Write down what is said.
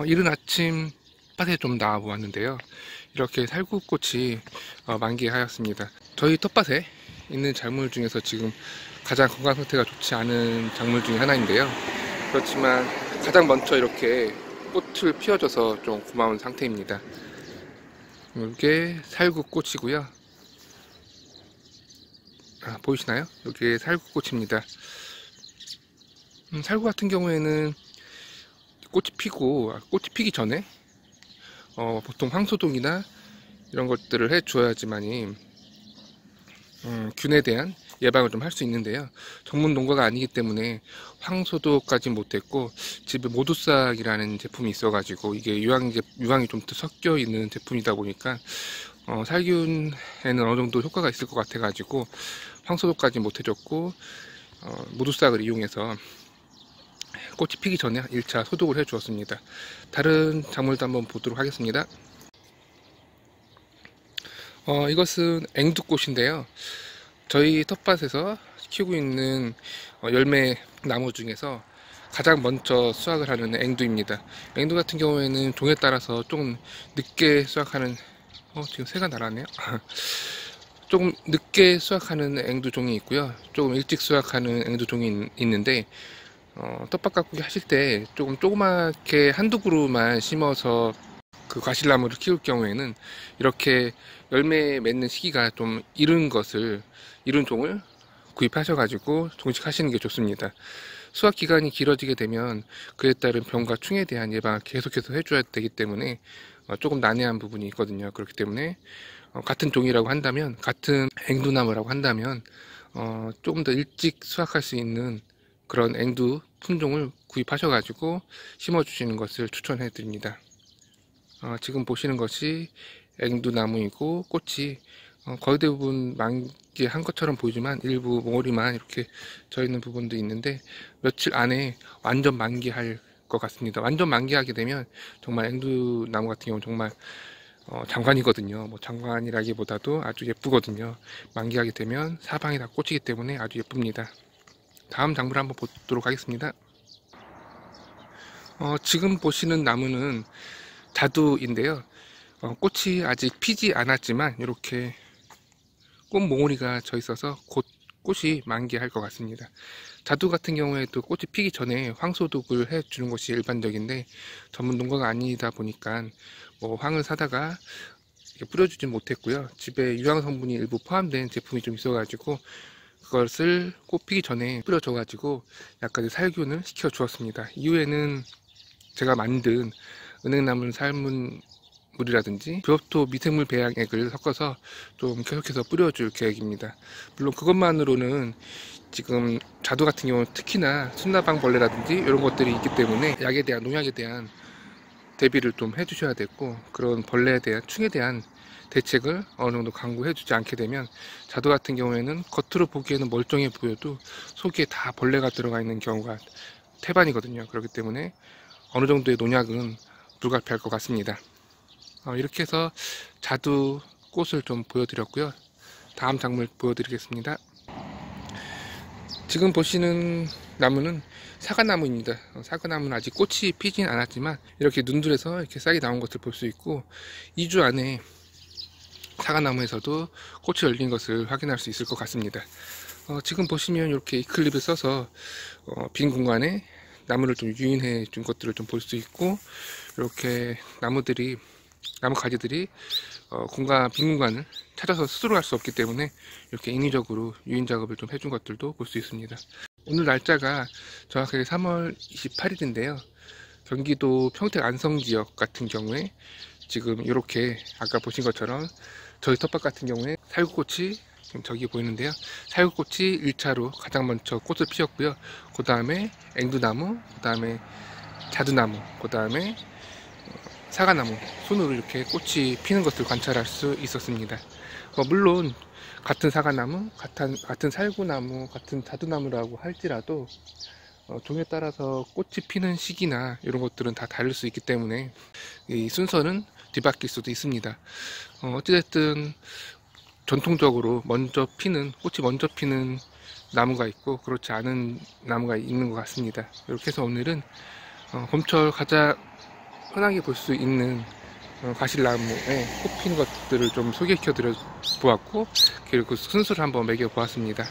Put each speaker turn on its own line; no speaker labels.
이른 아침 텃밭에 좀 나와 보았는데요. 이렇게 살구꽃이 만개하였습니다. 저희 텃밭에 있는 작물 중에서 지금 가장 건강 상태가 좋지 않은 작물 중에 하나인데요. 그렇지만 가장 먼저 이렇게 꽃을 피워줘서 좀 고마운 상태입니다. 이게 살구꽃이고요. 보이시나요? 이게 살구꽃입니다. 살구 같은 경우에는 꽃이 피기 전에 보통 황소독이나 이런 것들을 해 주어야지만이 균에 대한 예방을 좀 할 수 있는데요. 전문 농가가 아니기 때문에 황소독까지 못했고, 집에 모두싹이라는 제품이 있어가지고 이게 유황이 좀 섞여 있는 제품이다 보니까 살균에는 어느 정도 효과가 있을 것 같아가지고 황소독까지 못해줬고, 모두싹을 이용해서 꽃이 피기 전에 1차 소독을 해 주었습니다. 다른 작물도 한번 보도록 하겠습니다. 이것은 앵두꽃인데요. 저희 텃밭에서 키우고 있는 열매 나무 중에서 가장 먼저 수확을 하는 앵두입니다. 앵두 같은 경우에는 종에 따라서 조금 늦게 수확하는, 지금 새가 날아왔네요. 조금 늦게 수확하는 앵두종이 있고요. 조금 일찍 수확하는 앵두종이 있는데, 텃밭 가꾸기 하실 때 조금 조그맣게 한두 그루만 심어서 그 과실나무를 키울 경우에는 이렇게 열매 맺는 시기가 좀 이른 종을 구입하셔가지고 종식하시는 게 좋습니다. 수확 기간이 길어지게 되면 그에 따른 병과 충에 대한 예방을 계속해서 해줘야 되기 때문에 조금 난해한 부분이 있거든요. 그렇기 때문에 같은 종이라고 한다면, 같은 앵두나무라고 한다면 조금 더 일찍 수확할 수 있는 그런 앵두 품종을 구입하셔가지고 심어주시는 것을 추천해 드립니다. 지금 보시는 것이 앵두나무이고, 꽃이 거의 대부분 만개한 것처럼 보이지만 일부 몽우리만 이렇게 져 있는 부분도 있는데, 며칠 안에 완전 만개할 것 같습니다. 완전 만개하게 되면 정말 앵두나무 같은 경우는 정말 장관이거든요. 뭐 장관이라기보다도 아주 예쁘거든요. 만개하게 되면 사방이 다 꽃이기 때문에 아주 예쁩니다. 다음 작물을 한번 보도록 하겠습니다. 지금 보시는 나무는 자두인데요. 꽃이 아직 피지 않았지만 이렇게 꽃 몽우리가 져 있어서 곧 꽃이 만개할 것 같습니다. 자두 같은 경우에도 꽃이 피기 전에 황소독을 해 주는 것이 일반적인데, 전문 농가가 아니다 보니까 뭐 황을 사다가 뿌려주진 못했고요. 집에 유황 성분이 일부 포함된 제품이 좀 있어가지고 그것을 꽃 피기 전에 뿌려줘가지고 약간의 살균을 시켜 주었습니다. 이후에는 제가 만든 은행나물 삶은 물이라든지 비오토 미생물 배양액을 섞어서 좀 계속해서 뿌려줄 계획입니다. 물론 그것만으로는 지금 자두 같은 경우는 특히나 순나방벌레라든지 이런 것들이 있기 때문에 농약에 대한 대비를 좀 해주셔야 되고, 그런 벌레에 대한 충에 대한 대책을 어느 정도 강구해 주지 않게 되면 자두 같은 경우에는 겉으로 보기에는 멀쩡해 보여도 속에 다 벌레가 들어가 있는 경우가 태반이거든요. 그렇기 때문에 어느 정도의 농약은 불가피할 것 같습니다. 이렇게 해서 자두 꽃을 좀 보여드렸고요. 다음 작물 보여드리겠습니다. 지금 보시는 나무는 사과나무입니다. 사과나무는 아직 꽃이 피진 않았지만 이렇게 눈들에서 이렇게 싹이 나온 것을 볼 수 있고, 2주 안에 사과나무에서도 꽃이 열린 것을 확인할 수 있을 것 같습니다. 지금 보시면 이렇게 이클립을 써서 빈 공간에 나무를 좀 유인해 준 것들을 좀 볼 수 있고, 이렇게 나무 가지들이 빈 공간을 찾아서 스스로 할 수 없기 때문에 이렇게 인위적으로 유인 작업을 좀 해준 것들도 볼 수 있습니다. 오늘 날짜가 정확하게 3월 28일인데요. 경기도 평택 안성 지역 같은 경우에 지금 이렇게 아까 보신 것처럼 저희 텃밭 같은 경우에 살구꽃이 지금 저기 보이는데요. 살구꽃이 1차로 가장 먼저 꽃을 피웠고요. 그 다음에 앵두나무, 그 다음에 자두나무, 그 다음에 사과나무 순으로 이렇게 꽃이 피는 것을 관찰할 수 있었습니다. 물론 같은 사과나무, 같은 살구나무, 같은 자두나무라고 할지라도 종에 따라서 꽃이 피는 시기나 이런 것들은 다 다를 수 있기 때문에 이 순서는 뒤바뀔 수도 있습니다. 어찌됐든 전통적으로 꽃이 먼저 피는 나무가 있고 그렇지 않은 나무가 있는 것 같습니다. 이렇게 해서 오늘은 봄철 가장 흔하게 볼 수 있는 과실나무에 꽃핀 것들을 좀 소개시켜 드려 보았고, 그리고 그 순수를 한번 매겨 보았습니다.